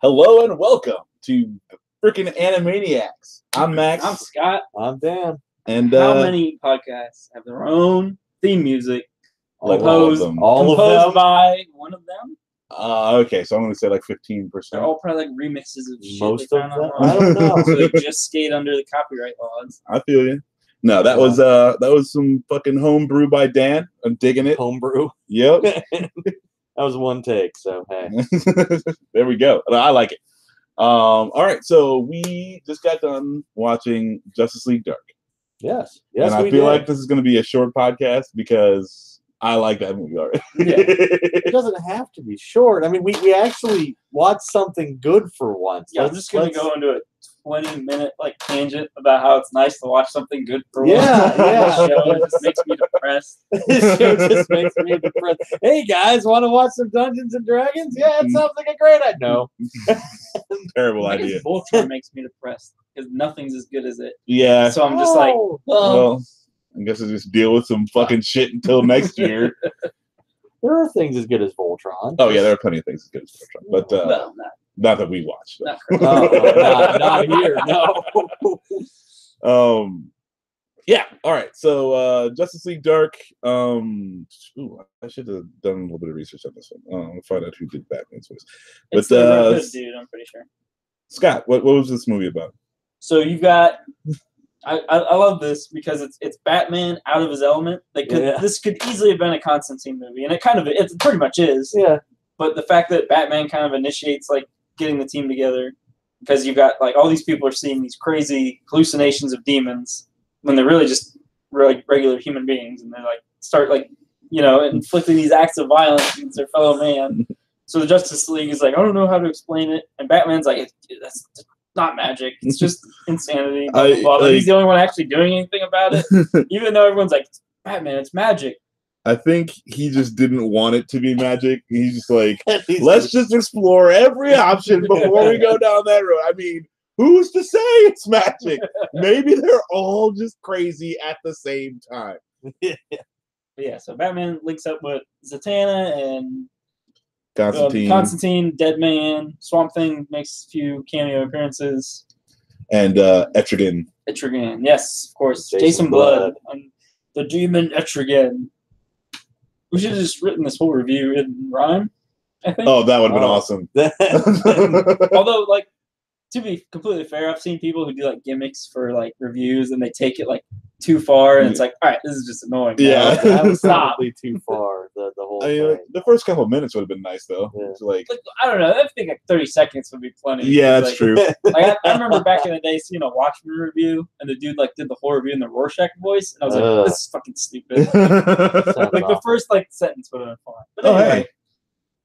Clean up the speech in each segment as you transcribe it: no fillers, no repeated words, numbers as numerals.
Hello and welcome to freaking Anime-Niacs. I'm Max. I'm Scott. I'm Dan. And how many podcasts have their own theme music like composed, all of them? composed by one of them? Okay, so I'm going to say like 15%. They're all probably like remixes of shit. Most they of found them? online. I don't know. So they just skate under the copyright laws. I feel you. No, that was some fucking homebrew by Dan. I'm digging it. Homebrew. Yep. That was one take, so hey. There we go. I like it. All right, so we just got done watching Justice League Dark. Yes. And I feel like this is going to be a short podcast because I like that movie already. Yeah. It doesn't have to be short. I mean, we actually watched something good for once. Yeah, I'm just going to go into a 20-minute like tangent about how it's nice to watch something good for once. Yeah. This show just makes me depressed. This show just makes me depressed. Hey, guys, want to watch some Dungeons & Dragons? Yeah, it sounds like a great idea. No. Terrible idea. Voltron makes me depressed because nothing's as good as it. Yeah. So I'm just like, well, I guess I just deal with some fucking shit until next year. There are things as good as Voltron. Oh yeah, there are plenty of things as good as Voltron, but well, not that we watched. Not here. No. Yeah. All right. So Justice League Dark. I should have done a little bit of research on this one. I'll find out who did Batman's voice. It's the Red Hood dude, I'm pretty sure. Scott, what was this movie about? So you've got. I love this because it's Batman out of his element. This could easily have been a Constantine movie, and it pretty much is. Yeah. But the fact that Batman kind of initiates like getting the team together, because you've got like all these people are seeing these crazy hallucinations of demons when they're really just regular human beings, and they like start like inflicting these acts of violence against their fellow man. So the Justice League is like, I don't know how to explain it, and Batman's like, that's not magic. It's just insanity. Blah, blah, blah. But he's the only one actually doing anything about it, even though everyone's like, Batman, it's magic. I think he just didn't want it to be magic. He's just like, let's just explore every option before we go down that road. I mean, who's to say it's magic? Maybe they're all just crazy at the same time. Yeah, so Batman links up with Zatanna and Constantine, Deadman, Swamp Thing makes a few cameo appearances. And Etrigan. Etrigan, yes, of course. Jason Blood. The demon Etrigan. We should have just written this whole review in rhyme, I think. Oh, that would have been awesome. Although, like, to be completely fair, I've seen people who do like gimmicks for like reviews and they take it like too far, and it's like, all right, this is just annoying. Yeah, that was probably too far. The whole thing. Like, the first couple of minutes would have been nice though. Yeah. Like, I don't know. I think like 30 seconds would be plenty. Yeah, that's true. Like, I remember back in the day seeing a Watchmen review, and the dude like did the whole review in the Rorschach voice, and I was like, this is fucking stupid. Like the first like sentence would have been fine. But anyway, hey.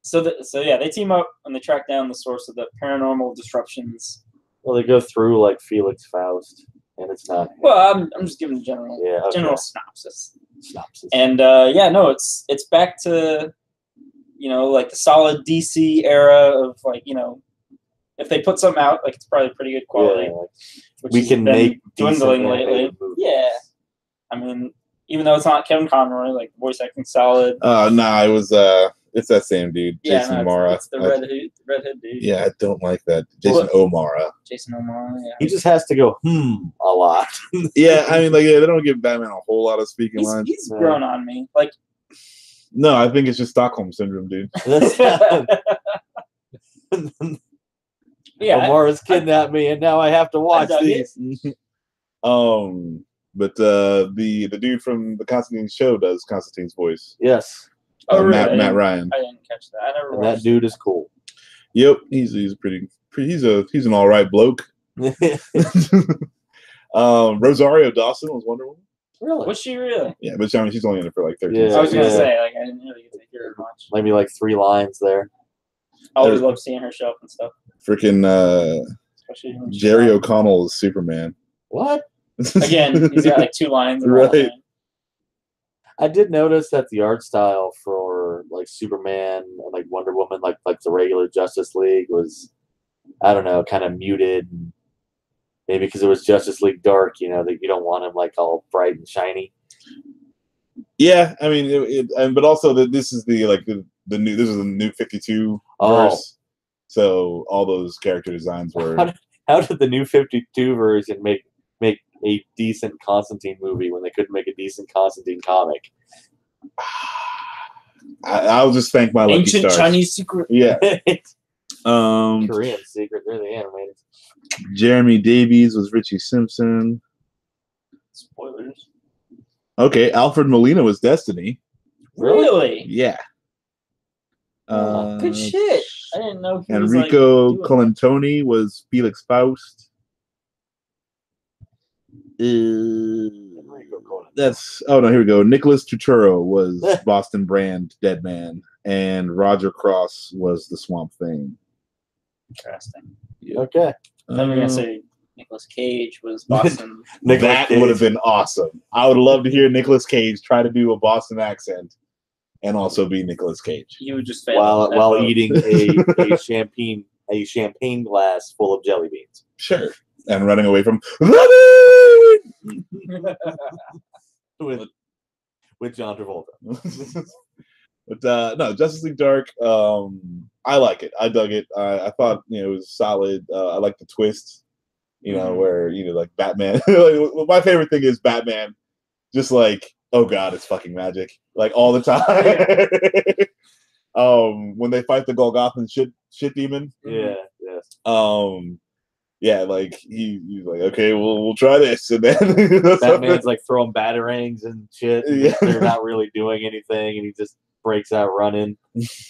So yeah, they team up and they track down the source of the paranormal disruptions. Well, they go through like Felix Faust, and it's not. Well, I'm just giving a general synopsis. And it's back to like the solid DC era of like if they put something out, like it's probably pretty good quality. Yeah, like, which we can make dwindling lately. Yeah, I mean, even though it's not Kevin Conroy, like voice acting solid. It was it's that same dude, Jason O'Mara. It's the red hood dude. Yeah, I don't like that. Jason O'Mara. Jason O'Mara. Yeah. He just has to go a lot. Yeah, I mean, they don't give Batman a whole lot of speaking lines. He's grown on me. Like, no, I think it's just Stockholm syndrome, dude. Yeah, Amara's kidnapped me, and now I have to watch these. But the dude from the Constantine show does Constantine's voice. Yes. Oh, really? Matt Ryan. I didn't catch that. I never And watched that dude is cool. Yep, he's pretty he's an all right bloke. Rosario Dawson was Wonder Woman. Really? Was she really? Yeah, but I mean, she's only in it for like 13 Yeah. seconds. I was gonna say, like, I didn't really get to hear her much. Maybe like 3 lines there. I always love seeing her show up and stuff. Freaking Especially when she's Jerry not- O'Connell is Superman. What? Again, he's got like 2 lines. In Right. right. I did notice that the art style for like Superman and like Wonder Woman, like the regular Justice League, was, I don't know, kind of muted. Maybe because it was Justice League Dark, that you don't want him like all bright and shiny. Yeah, I mean, but also that this is the new this is the new 52 verse. So all those character designs were. How did the new 52 version make a decent Constantine movie when they couldn't make a decent Constantine comic? I'll just thank my lucky Ancient stars. Chinese secret. Yeah. Korean secret. They're the animators. Jeremy Davies was Richie Simpson. Spoilers. Okay, Alfred Molina was Destiny. Really? Yeah. Good shit. I didn't know he Enrico was, like, Colantoni was Felix Faust. That's here we go. Nicholas Turturro was Boston Brand Deadman, and Roger Cross was the Swamp Thing. Interesting. Okay. Then we're gonna say Nicolas Cage was Boston. That would have been awesome. I would love to hear Nicolas Cage try to do a Boston accent and also be Nicolas Cage. You would just fail while eating a champagne glass full of jelly beans. Sure. And running away from with John Travolta. But no, Justice League Dark. I like it. I dug it. I thought it was solid. I like the twist. Where like Batman. My favorite thing is Batman. Just like, oh god, it's fucking magic. Like all the time. When they fight the Golgothan shit demon. Yeah. Yes. Yeah, like he's like, okay, we'll try this, and then Batman's like throwing batarangs and shit. And Yeah. they're not really doing anything, and he just breaks out running.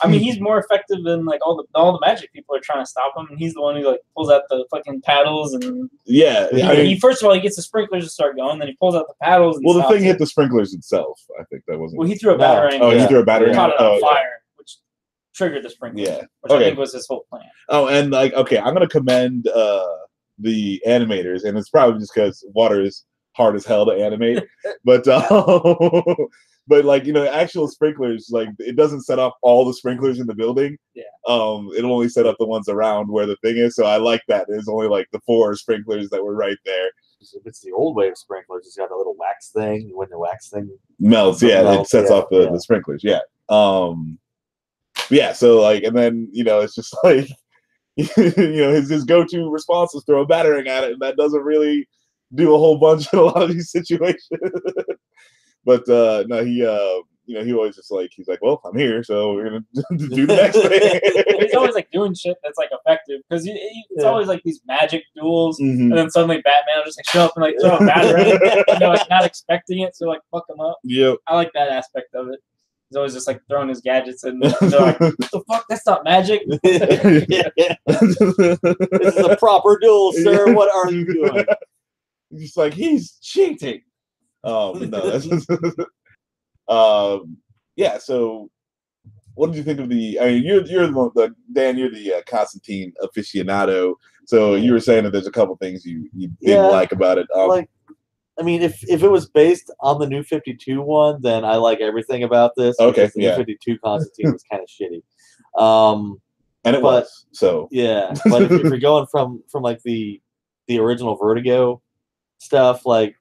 I mean, he's more effective than like all the magic people are trying to stop him, and he's the one who like pulls out the fucking paddles and yeah. He first of all he gets the sprinklers to start going, then he pulls out the paddles. And the thing it. hit the sprinklers itself. I think that wasn't. Well, he threw a batarang. Oh, he threw a batarang. Caught it on yeah. fire, which triggered the sprinklers. Yeah. Which I think was his whole plan. Oh, and like, okay, I'm gonna commend the animators, and it's probably just because water is hard as hell to animate, but but like actual sprinklers, like it doesn't set off all the sprinklers in the building. Yeah. It'll only set up the ones around where the thing is. So I like that. There's only like the 4 sprinklers that were right there. If it's the old way of sprinklers, it's got a little wax thing. When the wax thing Melts, it sets off the sprinklers. Yeah. Yeah. So like, and then it's just like. His go-to response is throw a batarang at it, and that doesn't really do a whole bunch in a lot of these situations. But no, he always just like he's like, well, I'm here, so we're gonna do the next thing. He's always like doing shit that's like effective because it's always like these magic duels, Mm-hmm. and then suddenly Batman will just like show up and like throw a batarang, like not expecting it, so like fuck him up. Yep. I like that aspect of it. He's always just like throwing his gadgets and they're like, what the fuck? That's not magic. This is a proper duel, sir. What are you doing? He's like, he's cheating. No, that's yeah. So, what did you think of the? I mean, you're the Dan. You're the Constantine aficionado. So you were saying that there's a couple things you didn't like about it. I mean, if it was based on the New 52 one, then I like everything about this. Okay, the New 52 Constantine was kind of shitty. And it was so. Yeah, but if you're going from like the original Vertigo stuff, like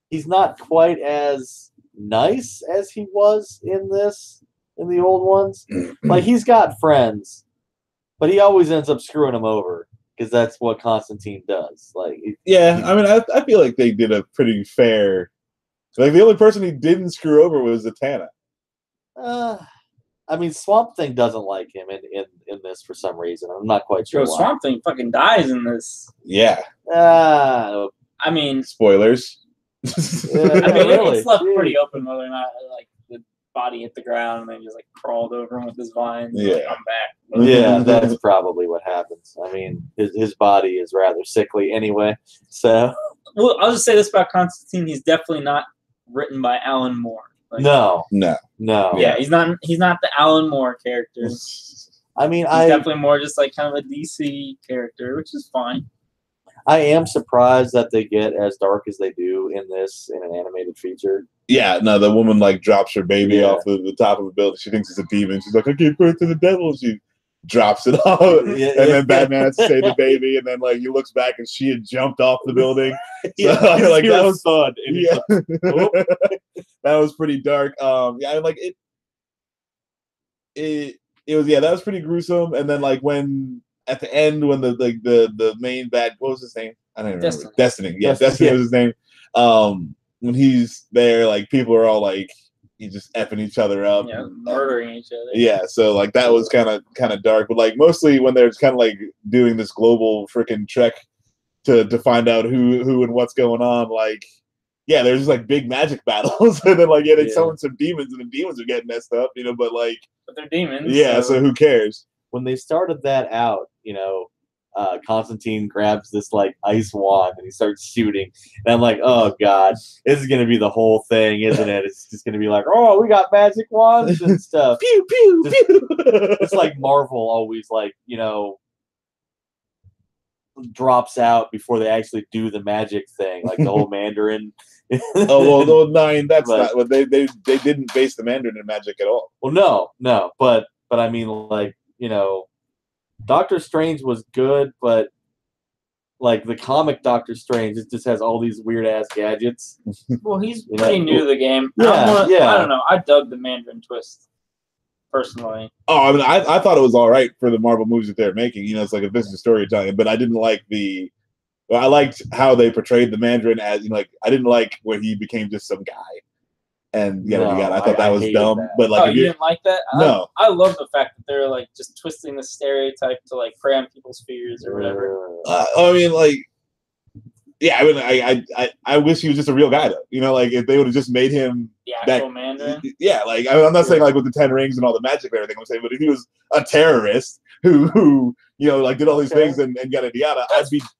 he's not quite as nice as he was in the old ones. Like he's got friends, but he always ends up screwing them over. Because that's what Constantine does. Like, I mean, I feel like they did a pretty fair. Like the only person he didn't screw over was Zatanna. I mean, Swamp Thing doesn't like him in this for some reason. I'm not quite sure Yo, why. Swamp Thing fucking dies in this. Yeah. I mean, Spoilers. Yeah, I mean, really? it's left Jeez. pretty open whether or not like the body hit the ground and then just like crawled over him with his vines. Yeah. Like, I'm back. But, Yeah, that's probably what happens. I mean, his body is rather sickly anyway. So well, I'll just say this about Constantine: he's definitely not written by Alan Moore. Like, no. Yeah, Yeah. he's not the Alan Moore character. He's I mean, definitely more just like kind of a DC character, which is fine. I am surprised that they get as dark as they do in this in an animated feature. Yeah, no, the woman like drops her baby Yeah. off the top of a building. She thinks it's a demon. She's like, I gave birth to the devil. She drops it off. Yeah, And then Batman has to save the baby. And then like he looks back and she had jumped off the building. So, like that was fun. yeah. That was pretty dark. Yeah, like it was that was pretty gruesome. And then like when at the end when the main bad, what was his name? I don't even remember. Destiny. Yeah, Destiny was his name. When he's there, like people are all like he's just effing each other up. Yeah, murdering each other. Yeah, so like that was kind of dark, but like mostly when they're kind of like doing this global freaking trek to find out who and what's going on, like yeah, there's just like big magic battles, and then like they summon some demons, and the demons are getting messed up, but like they're demons. Yeah, so who cares? When they started that out, Constantine grabs this like ice wand and he starts shooting, and I'm like, oh god, this is gonna be the whole thing, isn't it? It's just gonna be like, oh, we got magic wands and stuff. Pew pew pew. It's like Marvel always like drops out before they actually do the magic thing, like the whole Mandarin. Oh well, no, that's not what they didn't base the Mandarin in magic at all. Well, no, but I mean, like Doctor Strange was good, but like the comic Doctor Strange, it just has all these weird ass gadgets. Well, he's pretty new to the game. Yeah, I don't know. I dug the Mandarin twist personally. Oh, I mean, I thought it was all right for the Marvel movies that they're making. It's like a business storytelling, but I didn't like I liked how they portrayed the Mandarin as I didn't like where he became just some guy. And I thought that was dumb. That. But like, you didn't like that? No, I love the fact that they're like just twisting the stereotype to like prey on people's fears or whatever. I mean, like, yeah. I mean, I wish he was just a real guy though. Like if they would have just made him the actual Mandarin. Yeah, like I'm not saying like with the 10 rings and all the magic and everything. I'm saying, but if he was a terrorist who like did all these things and yada yada,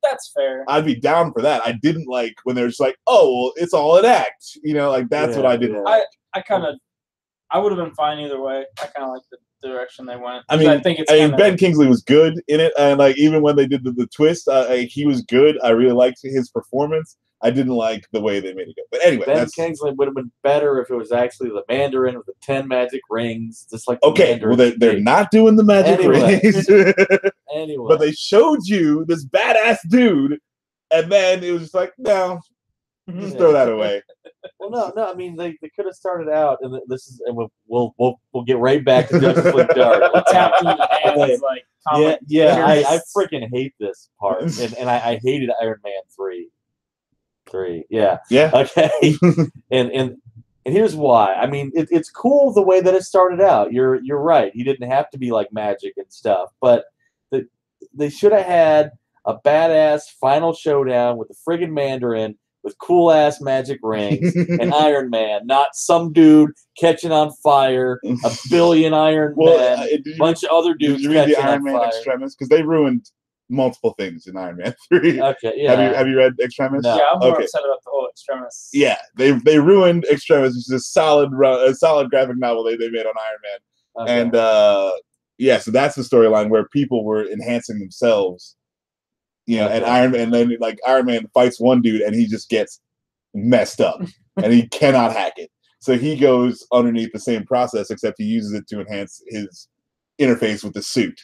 that's fair. I'd be down for that. I didn't like when they're just like, oh, well, it's all an act. Like that's what I didn't. Like. I would have been fine either way. I kind of like the direction they went. I mean, Ben Kingsley was good in it, and like even when they did the twist, he was good. I really liked his performance. I didn't like the way they made it go. But anyway, Ben Kingsley would have been better if it was actually the Mandarin with the 10 magic rings, just like well, they're not doing the magic rings. Anyway, but they showed you this badass dude, and then it was just like, no, just throw that away. Well, no. I mean, they could have started out, and we'll get right back to Justice League Dark. I freaking hate this part, and I hated Iron Man 3. Yeah. Okay. and here's why. I mean, it's cool the way that it started out. You're right. He didn't have to be like magic and stuff, but they should have had a badass final showdown with the friggin' Mandarin with cool ass magic rings and Iron Man, not some dude catching on fire, a billion Iron Man, a bunch of other dudes. Did you read the Iron Man Extremis? Because they ruined multiple things in Iron Man 3. Okay, yeah. Have you read Extremis? No. Yeah, I'm more upset about the whole Extremis. Yeah, they ruined Extremis, which is a solid graphic novel they made on Iron Man. Okay. And so that's the storyline where people were enhancing themselves. And Iron Man, and then like Iron Man fights one dude and he just gets messed up and he cannot hack it. So he goes underneath the same process, except he uses it to enhance his interface with the suit.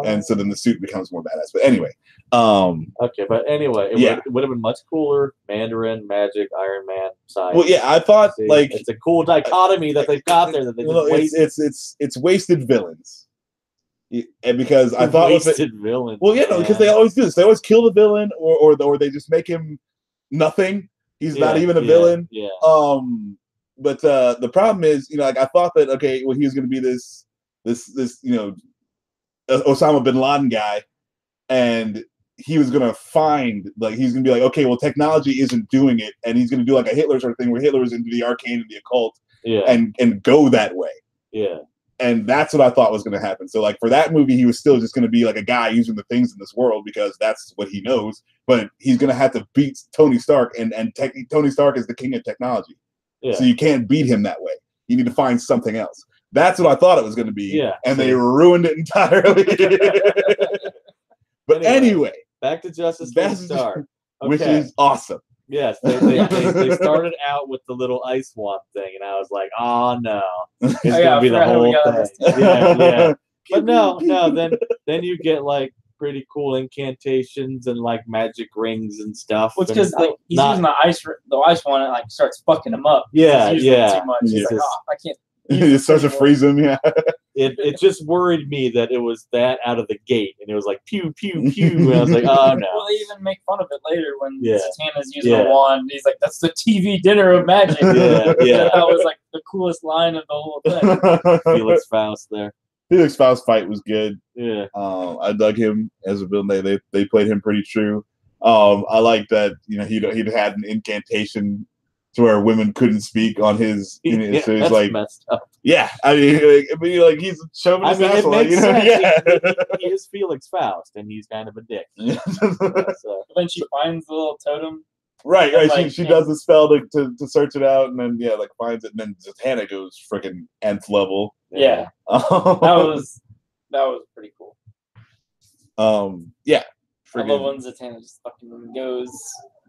And so then the suit becomes more badass. But anyway. Okay, but anyway, it would have been much cooler. Mandarin, magic, Iron Man, science. Well, yeah, I thought like it's a cool dichotomy that they've got there that they just it's wasted villains. And because I thought wasted villain. Well, because they always do this. They always kill the villain, or they just make him nothing. He's not even a villain. Yeah. But the problem is, like I thought that he was going to be this Osama bin Laden guy, and he was gonna find he's gonna be like, okay, well, technology isn't doing it, and he's gonna do like a Hitler sort of thing where Hitler was into the arcane and the occult, and go that way. Yeah. And that's what I thought was going to happen. So, like, for that movie, he was still just going to be like a guy using the things in this world because that's what he knows. But he's going to have to beat Tony Stark, and Tony Stark is the king of technology. Yeah. So you can't beat him that way. You need to find something else. That's what I thought it was going to be. Yeah. And they ruined it entirely. But anyway, back to Justice League Star, which is awesome. Yes, they started out with the little ice wand thing, and I was like, "Oh no, it's gonna be the whole thing." Yeah. But no. Then you get like pretty cool incantations and like magic rings and stuff. Well, it's because he's using the ice wand, and like starts fucking him up. Yeah, he's using it too much. He's like, "Oh, I can't." It starts to freeze him. Yeah. It just worried me that it was that out of the gate, and it was like pew pew pew, and I was like, oh no. Well, they even make fun of it later when Zatanna's using a wand. He's like, "That's the TV dinner of magic." Yeah. That was like the coolest line of the whole thing. Felix Faust there. Felix Faust fight was good. Yeah. I dug him as a villain. They played him pretty true. I like that he'd had an incantation to where women couldn't speak on his. So he's like, messed up. Yeah, I mean, like he's shoving his asshole. It makes sense. Yeah. He is Felix Faust, and he's kind of a dick. So then she finds the little totem. Right. Like, she does the spell to search it out, and then finds it, and then Zatanna goes freaking nth level. Yeah, that was pretty cool. Yeah. I love when Zatanna just fucking goes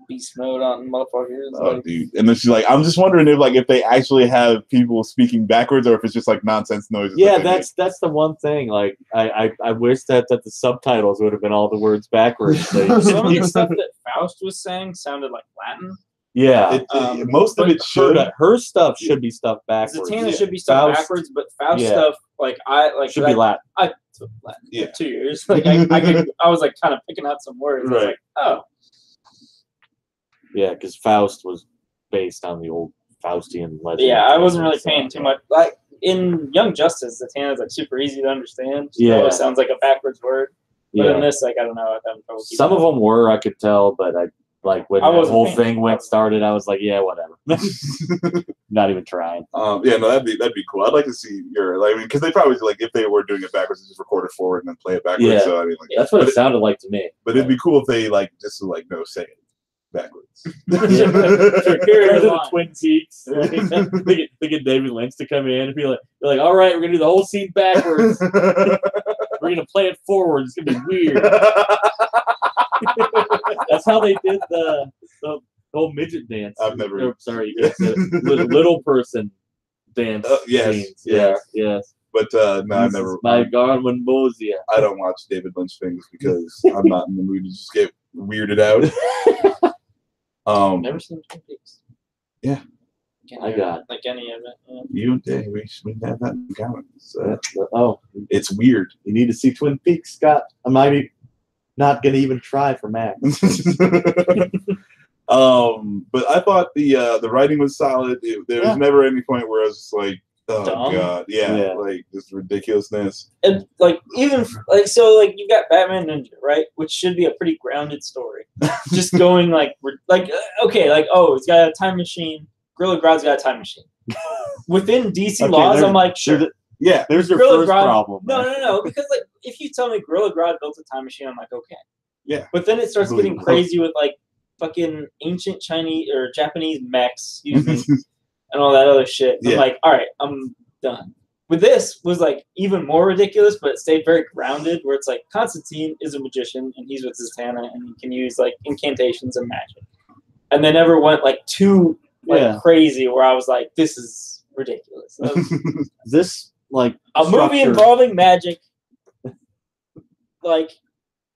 beast mode on motherfuckers. Oh, dude. And then she's like, I'm just wondering if they actually have people speaking backwards or if it's just like nonsense noises. Yeah, that's the one thing. Like, I wish that the subtitles would have been all the words backwards. Some of the stuff that Faust was saying sounded like Latin. Yeah. Most of it should. Her stuff should be stuff backwards. Zatanna should be stuff backwards, but Faust stuff, should be Latin. I took Latin for 2 years. Like, I was like kind of picking out some words. Right. I was like, oh. Yeah, because Faust was based on the old Faustian legend. Yeah, I wasn't really paying too much. Like in Young Justice, Zatanna is like super easy to understand. Yeah, it sounds like a backwards word. But in this, like, I don't know. Some of them were, I could tell, but when the whole thing started, I was like, yeah, whatever. Not even trying. Yeah, no, that'd be cool. I'd like to see because they probably if they were doing it backwards, just record it forward and then play it backwards. Yeah. So that's what it sounded like to me. But it'd be cool if they just no say it backwards. Here's the Twin Peaks. They get David Lynch to come in and be like, all right, we're gonna do the whole scene backwards. We're gonna play it forward. It's gonna be weird. That's how they did the whole midget dance. I've never. The little person dance. Yes. Yes. But no, I've never. My Garmin Bozia. I don't watch David Lynch things because I'm not in the mood to just get weirded out. Never seen Twin Peaks. Yeah. I got like any of it. Yeah. You we have that in common. So, it's weird. You need to see Twin Peaks, Scott. I'm not gonna even try for Max. But I thought the writing was solid. There was never any point where I was just like, oh dumb. God, like this ridiculousness. And you got Batman Ninja, right? Which should be a pretty grounded story. Just going he's got a time machine. Gorilla Grodd's got a time machine. Within DC laws, I'm like, sure. There's your first problem. No. Because if you tell me Gorilla Grodd built a time machine, I'm like, okay. Yeah. But then it starts getting crazy with fucking ancient Chinese or Japanese mechs using and all that other shit. I'm like, all right, I'm done. With this was even more ridiculous, but it stayed very grounded. Where it's like Constantine is a magician and he's with Zatanna and he can use incantations and magic. And they never went too crazy where I was like, this is ridiculous. This a movie involving magic.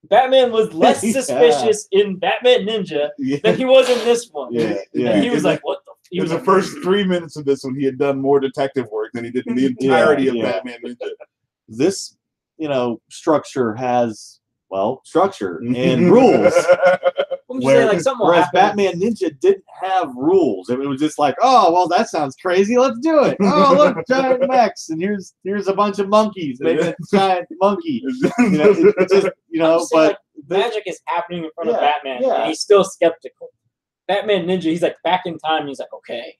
Batman was less suspicious in Batman Ninja than he was in this one. Yeah. And he was like, what the? It was the first 3 minutes of this when he had done more detective work than he did in the entirety of Batman Ninja. This, structure has structure and rules. Well, I'm just saying, like, something will whereas happen. Batman Ninja didn't have rules. It was just like, oh, well, that sounds crazy. Let's do it. Oh, look, giant mechs, and here's a bunch of monkeys making a giant monkey. You know, it just, you know, I'm saying, but like, magic is happening in front of Yeah, Batman, yeah. and he's still skeptical. Batman Ninja, he's like back in time. And he's like, okay.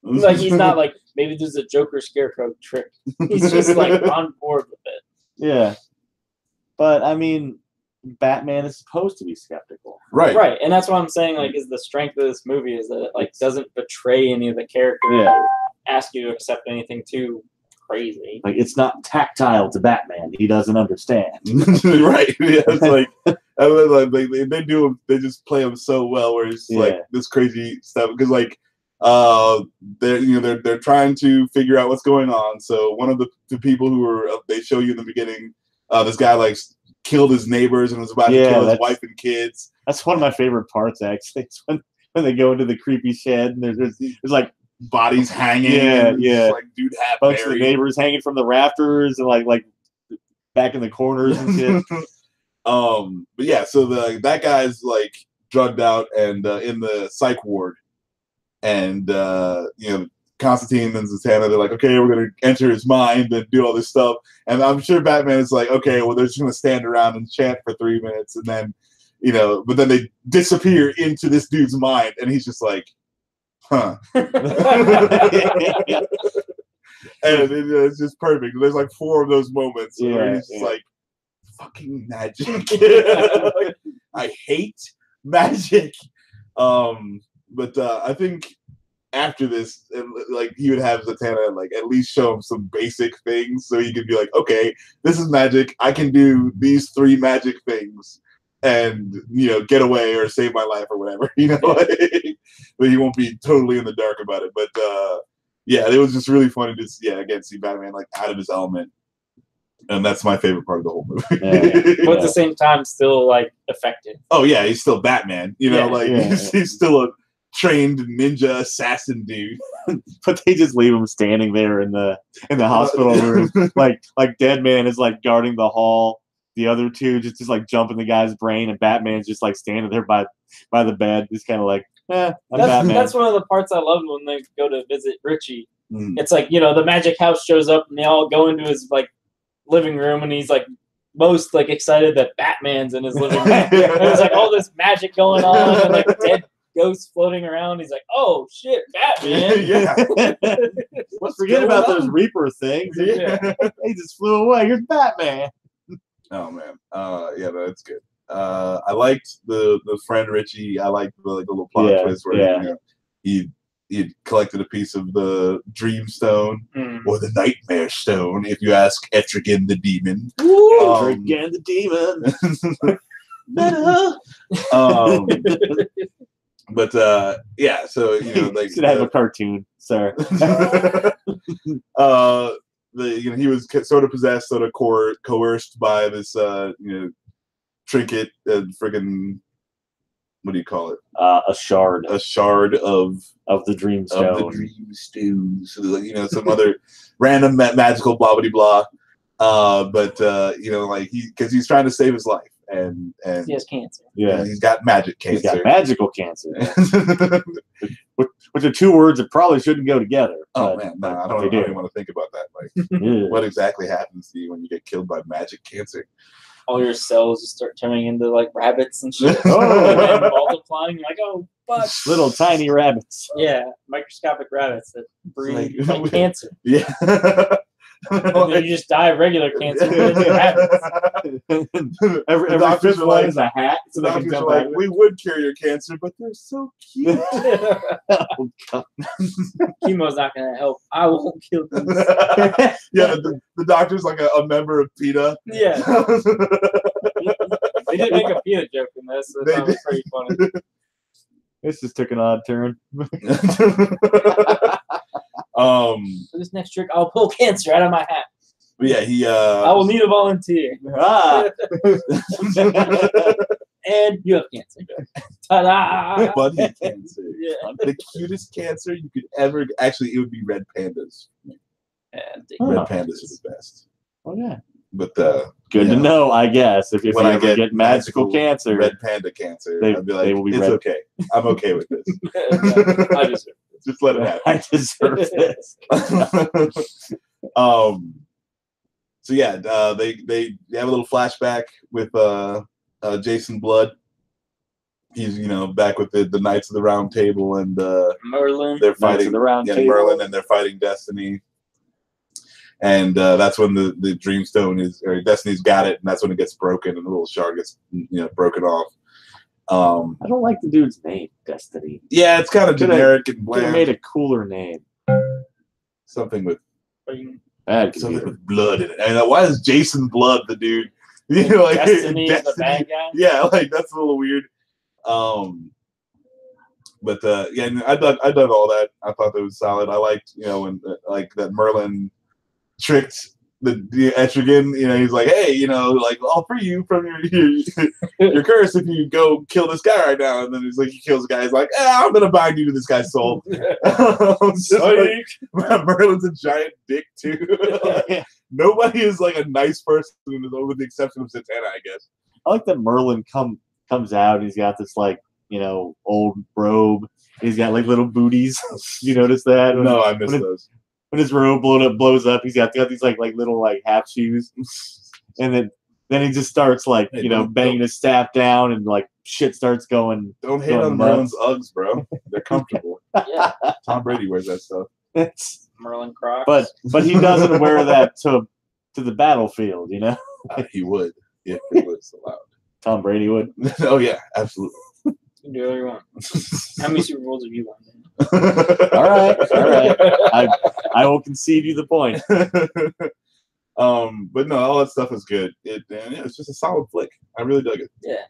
Like, he's not like, maybe there's a Joker Scarecrow trick. He's just like on board with it. yeah. But I mean, Batman is supposed to be skeptical. Right, and that's what I'm saying. Like, is the strength of this movie is that it like doesn't betray any of the characters or ask you to accept anything too crazy. Like, it's not tactile to Batman. He doesn't understand. Right. Yeah, it's like they just play him so well where it's like this crazy stuff because like they're trying to figure out what's going on. So one of the people who were they show you in the beginning, this guy like killed his neighbors and was about to kill his wife and kids. That's one of my favorite parts actually. It's when they go into the creepy shed and there's like bodies hanging. Yeah. Like dude half bunch of the neighbors hanging from the rafters and like back in the corners and shit. But yeah, so that guy's like drugged out and in the psych ward, and Constantine and Zatanna, they're like, okay, we're gonna enter his mind and do all this stuff, and I'm sure Batman is like, okay, well they're just gonna stand around and chant for 3 minutes, and then but then they disappear into this dude's mind, and he's just like, huh. And it's just perfect. There's like 4 of those moments where he's just like, fucking magic. Like, I hate magic. But I think after this, like he would have Zatanna like at least show him some basic things so he could be like, okay, this is magic. I can do these 3 magic things and get away or save my life or whatever. But he won't be totally in the dark about it. But yeah, it was just really funny to again see Batman like out of his element. And that's my favorite part of the whole movie. But at the same time, still like effective. Oh yeah, he's still Batman. He's still a trained ninja assassin dude. But they just leave him standing there in the hospital room, like Dead Man is like guarding the hall. The other 2 just like jump in the guy's brain, and Batman's just like standing there by the bed, just kind of like, I'm Batman. That's one of the parts I loved when they go to visit Richie. It's like the magic house shows up, and they all go into his like living room, and he's like most like excited that Batman's in his living room. And there's like all this magic going on, and like dead ghosts floating around. He's like, oh shit, Batman. Let's forget about those Reaper things. He just flew away. Here's Batman. Oh man, yeah, that's good. I liked the friend Richie. I liked the little plot twist where he collected a piece of the Dream Stone or the Nightmare Stone, if you ask Etrigan the Demon. Etrigan the Demon. But yeah, so like should have a cartoon, sir. He was sort of possessed, sort of coerced by this trinket, friggin' what do you call it? A shard. A shard of the Dream Stone. Of the Dream Stone. So like, some other random magical blah blah blah. But like because he's trying to save his life, and he has cancer. Yeah, he's got magic cancer. He's got magical cancer. Which are 2 words that probably shouldn't go together. Oh man, no, I don't even want to think about that. Like, what exactly happens to you when you get killed by magic cancer? All your cells just start turning into like rabbits and shit. And multiplying. You're like, oh fuck. Little tiny rabbits. Yeah, microscopic rabbits that breed like cancer. Yeah. And then you just die of regular cancer. every fifth one is a hat. So they can jump like, we would cure your cancer, but they're so cute. Oh, God. Chemo's not going to help. I won't kill them. Yeah, the doctor's like a member of PETA. Yeah. They did make a PETA joke in this, so that was pretty funny. This just took an odd turn. For this next trick, I'll pull cancer out of my hat. But yeah, I will need a volunteer. And you have cancer. Ta-da! Bunny cancer. Yeah. The cutest cancer you could ever. Actually, it would be red pandas. Yeah, red pandas are the best. Oh yeah. But good to know, I guess. If you when I ever get magical cancer, red panda cancer, I'd be like, will be it's red. okay. I'm okay with this. I deserve it. Just let it happen. I deserve this. So yeah, they have a little flashback with Jason Blood. He's back with the Knights of the Round Table, and Merlin. they're fighting the Round Table. Merlin, and they're fighting Destiny. And that's when the Dreamstone or Destiny's got it, and that's when it gets broken, and the little shard gets broken off. I don't like the dude's name, Destiny. Yeah, it's kind of generic and bland. Could have made a cooler name. Something with blood in it. And why is Jason Blood the dude? Like Destiny is the bad guy. Yeah, like that's a little weird. But yeah, I dug all that. I thought that was solid. I liked when like that Merlin tricked the Etrigan. He's like, hey, like I'll free you from your curse if you go kill this guy right now. And then he's like, he kills the guy. He's like, I'm gonna bind you to this guy's soul. Merlin's a giant dick too. Nobody is like a nice person with the exception of Zatanna, I guess. I like that Merlin comes out. He's got this like old robe. He's got like little booties. You notice that? No, I missed those. When his robe blows up, he's got these like little like half shoes, and then he just starts like banging his staff down, and like shit starts going. Don't hate on Merlin's Uggs, bro. They're comfortable. Yeah, Tom Brady wears that stuff. It's Merlin Crocs. But he doesn't wear that to the battlefield. He would if it was allowed. Tom Brady would. Oh yeah, absolutely. You can do whatever you want. How many Super Bowls have you won? All right. I will concede you the point. But no, all that stuff is good. It's just a solid flick. I really dug it. Yeah.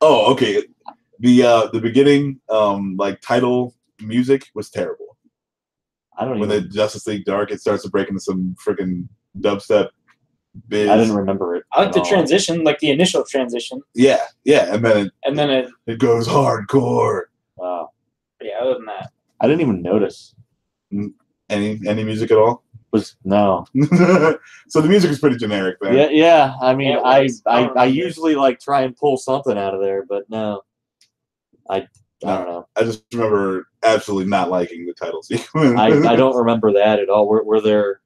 Oh, okay. The beginning, like title music was terrible. When the Justice League Dark, it starts to break into some freaking dubstep. Biz. I didn't remember it. I like the transition, like the initial transition. Yeah, and then it goes hardcore. Wow. Yeah, other than that, I didn't even notice any music at all. No. So the music is pretty generic then. Yeah. I mean, yeah, I usually like try and pull something out of there, but no. I don't know. I just remember absolutely not liking the title sequence. I don't remember that at all. Were there?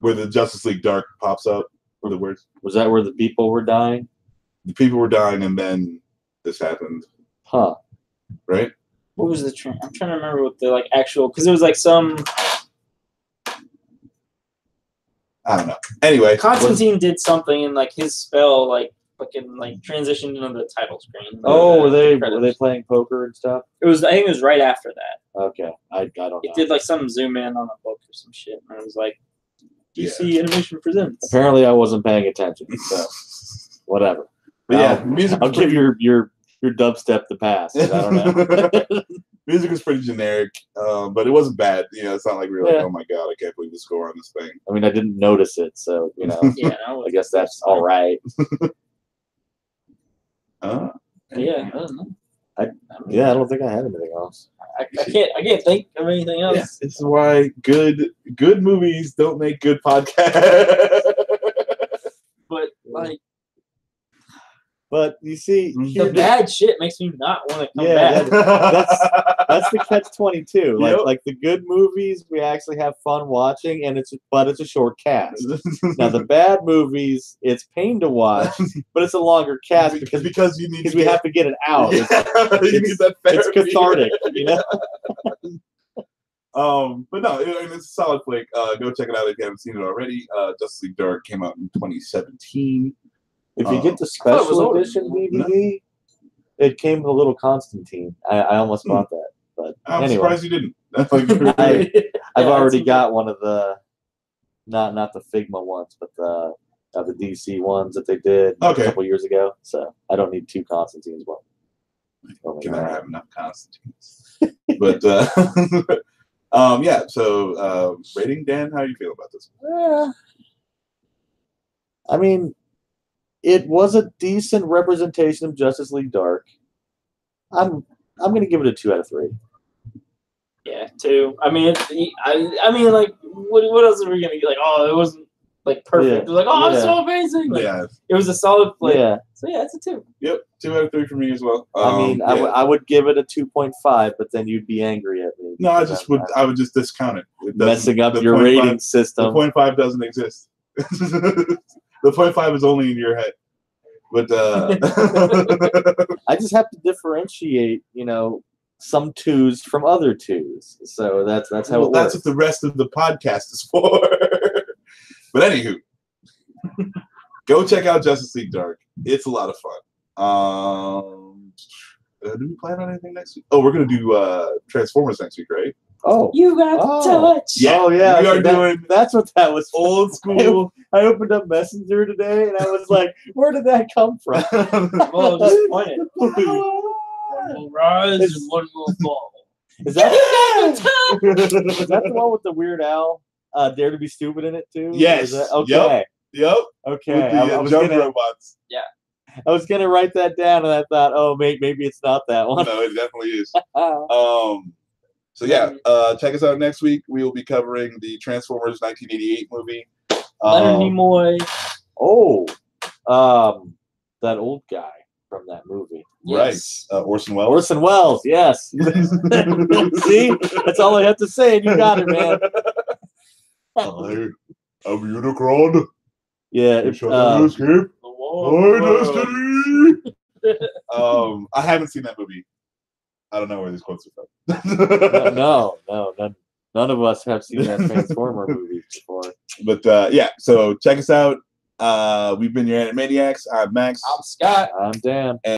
Where the Justice League Dark pops up, or the words. Was that where the people were dying? The people were dying, and then this happened. Huh. Right? What was the I'm trying to remember what the like actual, because there was like some. I don't know. Anyway, Constantine did something, and like his spell like fucking like transitioned into the title screen. Oh, were they playing poker and stuff? I think it was right after that. Okay, I don't know. It did like some zoom in on a book or some shit, and it was like. DC Animation Presents. Apparently, I wasn't paying attention, so whatever. But yeah, music. I'll give your dubstep the pass. I don't know. Music was pretty generic, but it wasn't bad. It's not like we were like, oh my god, I can't believe the score on this thing. I mean, I didn't notice it, so Yeah, I guess that's all right. Yeah, I don't know. I don't think I had anything else. I can't think of anything else. Yeah, this is why good movies don't make good podcasts. But you see, the bad shit makes me not want to come back. That's the catch-22. Like the good movies, we actually have fun watching, and it's a short cast. Now the bad movies, it's pain to watch, but it's a longer cast because we have to get it out. Yeah, you need that therapy. It's cathartic, But no, it's a solid flick. Go check it out if you haven't seen it already. Justice League Dark came out in 2017. If you get the special edition DVD, it came with a little Constantine. I almost bought that, but I'm surprised you didn't. That's like I've already got one of the not the Figma ones, but the DC ones that they did a couple years ago. So I don't need two Constantines. Well, can never have enough Constantines. But yeah. So rating, Dan, how do you feel about this? I mean. It was a decent representation of Justice League Dark. I'm going to give it a 2 out of 3. Yeah, 2. I mean, I mean, like, what else are we gonna get? Like, oh, it wasn't like perfect. It was like, oh, it's so amazing. Like, it was a solid play. Yeah. So yeah, it's a 2. Yep, 2 out of 3 for me as well. I mean, I would give it a 2.5, but then you'd be angry at me. No, I would just discount it. Messing up your rating system. The 0.5 doesn't exist. The 0.5 is only in your head. But I just have to differentiate, some 2s from other 2s. So that's how it works. That's what the rest of the podcast is for. But anywho, go check out Justice League Dark. It's a lot of fun. Do we plan on anything next week? Oh, we're gonna do Transformers next week, right? Oh, you got touch. Yeah, oh yeah, we are doing. That's what that was. Old school. I opened up Messenger today and I was like, "Where did that come from?" Well, disappointed. One will rise and one will fall. Is that the one with the Weird Al? Dare to be Stupid in it too? Yes. Okay. Yep. Okay. With the I was jump gonna, robots. Yeah. I was gonna write that down, and I thought, oh, maybe it's not that one. No, it definitely is. So yeah, check us out next week. We will be covering the Transformers 1988 movie. Leonard Nimoy. Oh, that old guy from that movie. Yes. Right. Orson Welles. Orson Welles, yes. See? That's all I have to say, and you got it, man. I'm Unicron. Yeah. Escape. My destiny. I haven't seen that movie. I don't know where these quotes are from. No. None of us have seen that Transformer movie before. But yeah, so check us out. We've been your Anime-Niacs. I'm Max. I'm Scott. I'm Dan.